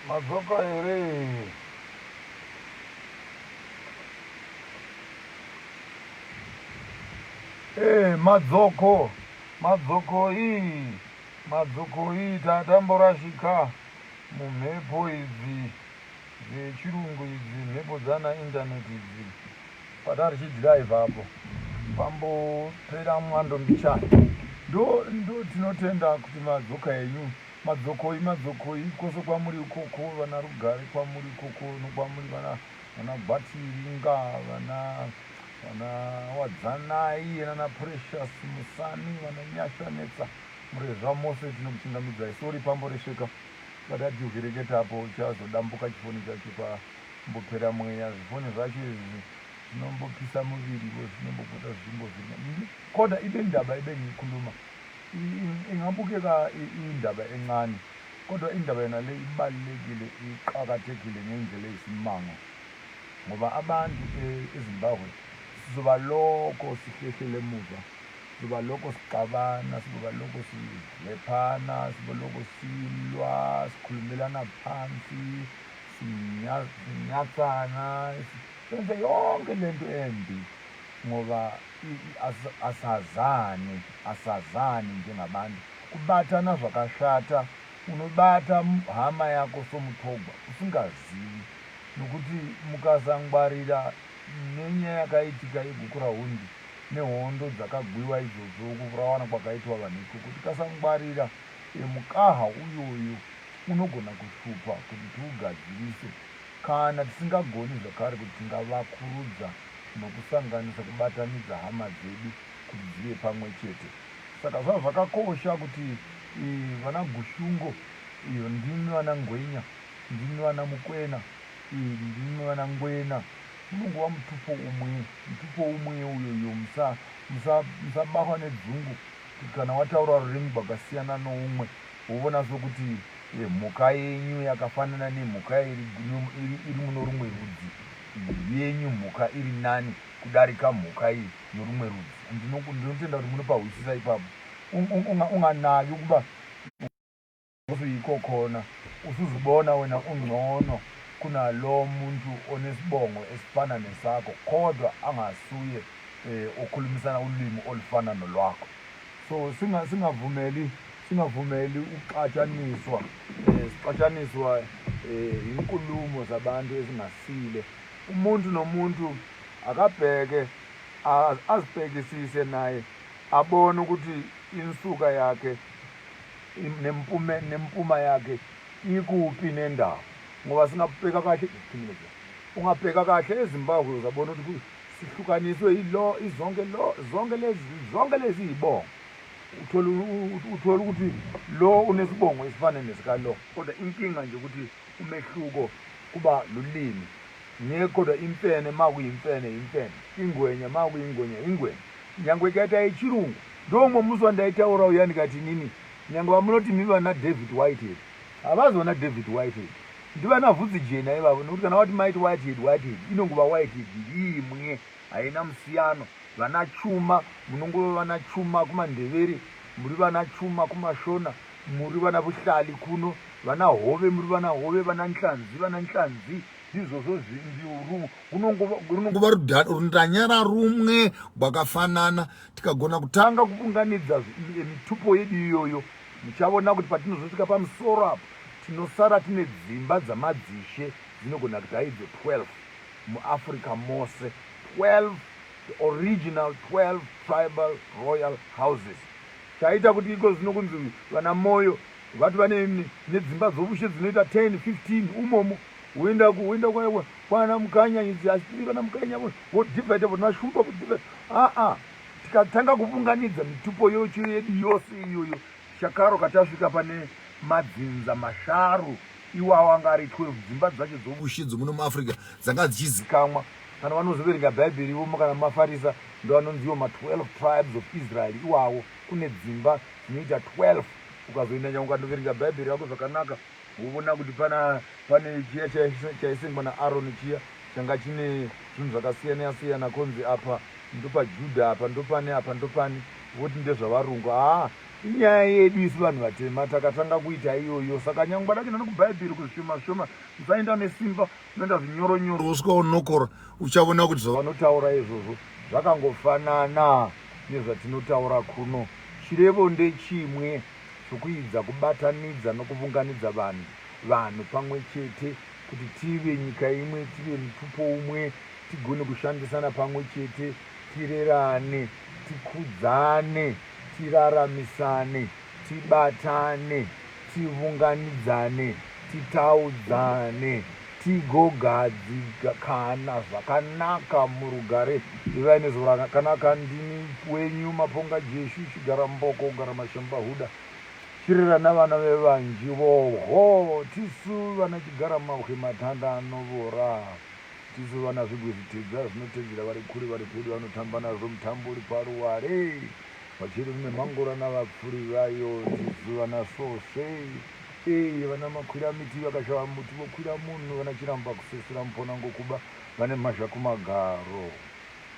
Madzoka ere. Madzoko. Madzoko iyi tatamborashika mumhepo idzi dzechirungu idzi, mhepo dzana intaneti idzi. Patari chidhiraivha apo pambopera mwando mbichana. Ndo tinotenda kuti madzokoi koso kwamuri ukoko, vana Rugare kwamuri ukoko, nokwamuri vana Gwatiringa, vana Wadzanai, vana Precious Musani, vana Nyashanetsa, murezva mose tinokuchingamidzai. Sori pamboresheka patati uchireketa apo chazodambuka chifoni chacho pambopera mweya. Zvifoni zvacho izvi zvinombopisa muviri, zvinombopota zvichimbozvina kodwa ibe ndaba ibengiyikhuluma ingabukeka indaba encane, kodwa indaba yona le ibalulekile, iqakathekile ngendlela eyisimanga, ngoba abantu eZimbabwe sizoba loko sihlehlele emuva, sizoba loko sixabana, sizoba loko sidlephana, sizoba loko silwa, sikhulumelana phansi, sinyatsana, senze yonke lento embi, ngoba asazani njengabantu. Kubathana zvakashata, unobata hama yako somuthogwa usingazivi, nokuti mukasangwarira nenyaya yakaitika yeGukurahundi nehondo dzakagwiwa izvozvo, kurawana kwakaitwa vanhu ikoko, tikasangwarira mukaha uyoyo unogona kushupa kuti tiugadzirise, kana tisingagoni zvakare kuti tingavakurudza nokusanganisa, kubatanidza hama dzedu kuti dzive pamwe chete. Saka zvava zvakakosha kuti vana Gushungo, iyo ndimi vana Ngwenya, ndimi vana Mukwena, ndimi vana Ngwena, unongova mutupo umwe uyoyo. Musabatwa nedzungu kuti kana wataura rurimi rwakasiyana noumwe woona sokuti mhuka yenyu yakafanana nemhuka iri muno rumwe rudzi, yenyu mhuka iri nani kudarika mhuka iyi yorumwe rudzi. Ndinotenda kuti munopawisisa ipapo. Unganaki ukuba usuyikhona usuzibona wena ungcono kunalo muntu onesibongo esifana nesakho, kodwa angasuye okhulumisana ulimi olufana nolwakho. So singavumeli uxatshaniswa, siqatshaniswa inkulumo zabantu ezingasile. Umuntu nomuntu akabheke, azibhekisise naye, abone ukuthi insuka yakhe nempuma yakhe ikuphi nendawo. Ngoba singabheka kahle, ungabheka kahle eZimbabwe uzabona ukuthi sihlukaniswe zonke lezi yibongo. Uthola ukuthi lo unesibongo esifana nesikalo, kodwa inkinga nje ukuthi umehluko kuba lulimi. Kodwa imfene makuyimfene yimfene, ingwenya makuyingwenya ingwenya. Nyangwe ikaita yechirungu ndomwe ndaitaura uyani ndikati nini, nyangwe vamunoti mivi vana David Whitehead, havazi vana David Whitehead, ndivana vhudzi jena ivavo, nokuti kana vati maiti Whitehead inongova Whitehead imwe, haina musiyano. Vana Chuma munongova vana Chuma kumaNdebere, muri vana Chuma kumashona, muri vana Buhlali kuno, vana Hove muri vana Hove, vana Nhlanzi izvozvo zvinji runongova rundanyara rumwe rwakafanana. Tikagona kutanga kuunganidza mitupo yedu iyoyo, muchaona kuti patinozosvika pamusoro apo tinosara tine dzimba dzamadzishe dzinogona kuti haidzo 12 muAfrica mose, 12 the original 12 tribal royal houses. Chaita kuti iko zvino kunzi vana Moyo vati vane nedzimba dzovushe dzinoita 10 15 umomo. Uenda kwana Mukanya idzi, asi vana Mukanya vodivhaida vonashumba kudivhaida. Tikatanga kuunganidza mitupo yedu yose iyoyo, chakaro katasvika pane madzinza masharu iwawo anga ari 12 dzimba dzacho dzovushidzo muno muAfrica dzanga dzichizikamwa. Kana vanozoverenga bhaibheriwo kana mafarisa ndovanonziwo ma12 tribes of Israel, iwawo kune dzimba dzinoita 12. Ukazoenda nyangwe ukanoverenga bhaibheri yako zvakanaka, woona kuti pane chiya chaisengwa naAroni, chiya changa chine zvinhu zvakasiyana siyana, konzi apa ndopa Judha, apa ndopani, apa ndopani. voti ndezvavarungu inyaya yedu isi vanhu vatema takatanga kuita iyoyo. Saka nyangwa dachina nokubhaibheri kuzvishoma shoma usaenda nesimba, unoenda zvinyoronyoro usvika unokora uchaona kuti zvavanotaura izvozvo zvakangofanana nezvatinotaura kuno. Chirevo ndechimwe, chokuidza kubatanidza nokuvunganidza vanhu pamwe chete kuti tive nyika imwe, tive mutupo umwe, tigone kushandisana pamwe chete, tirerane, tikudzane, tiraramisane, tibatane, tivunganidzane, titaudzane, tigogadzikana zvakanaka murugare. Ivai nezuva rakanaka. Ndini wenyu Maponga Jeshu, chigara Mboko, ugara Mashamba Huda, chirerana vana vevanji voho, tisu vana chigara Mahwe Matanda anovora, tisu vana zvigwezvitedza zvinotedzera vari kure vari pedu vanotamba nazvo mutambo uri paruware, vachiri nemhangura navapfuri vayo, tisu vana Sosve, vana makwira miti vakashava muti vokwira munhu, vana chiramba kusesera mupona ngokuba vane mazha kumagaro,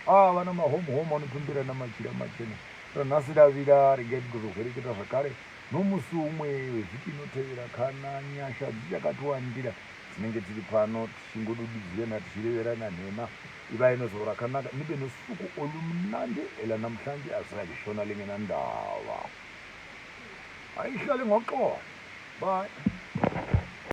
vana mahomuhomu anotumbira namachira machena. Ranhasi davira regai tigozovhereketa zvakare nomusi umwe wevhiki inotevera kana nyasha dzichakatiwandira tinenge tiri pano tichingodududzirana tichireverana nhema. Ivai nezuva rakanaka. Nibe nosuku olumunandi elanamhlanje asirayishona lingenandava ayihlale ngoxolo. Bye.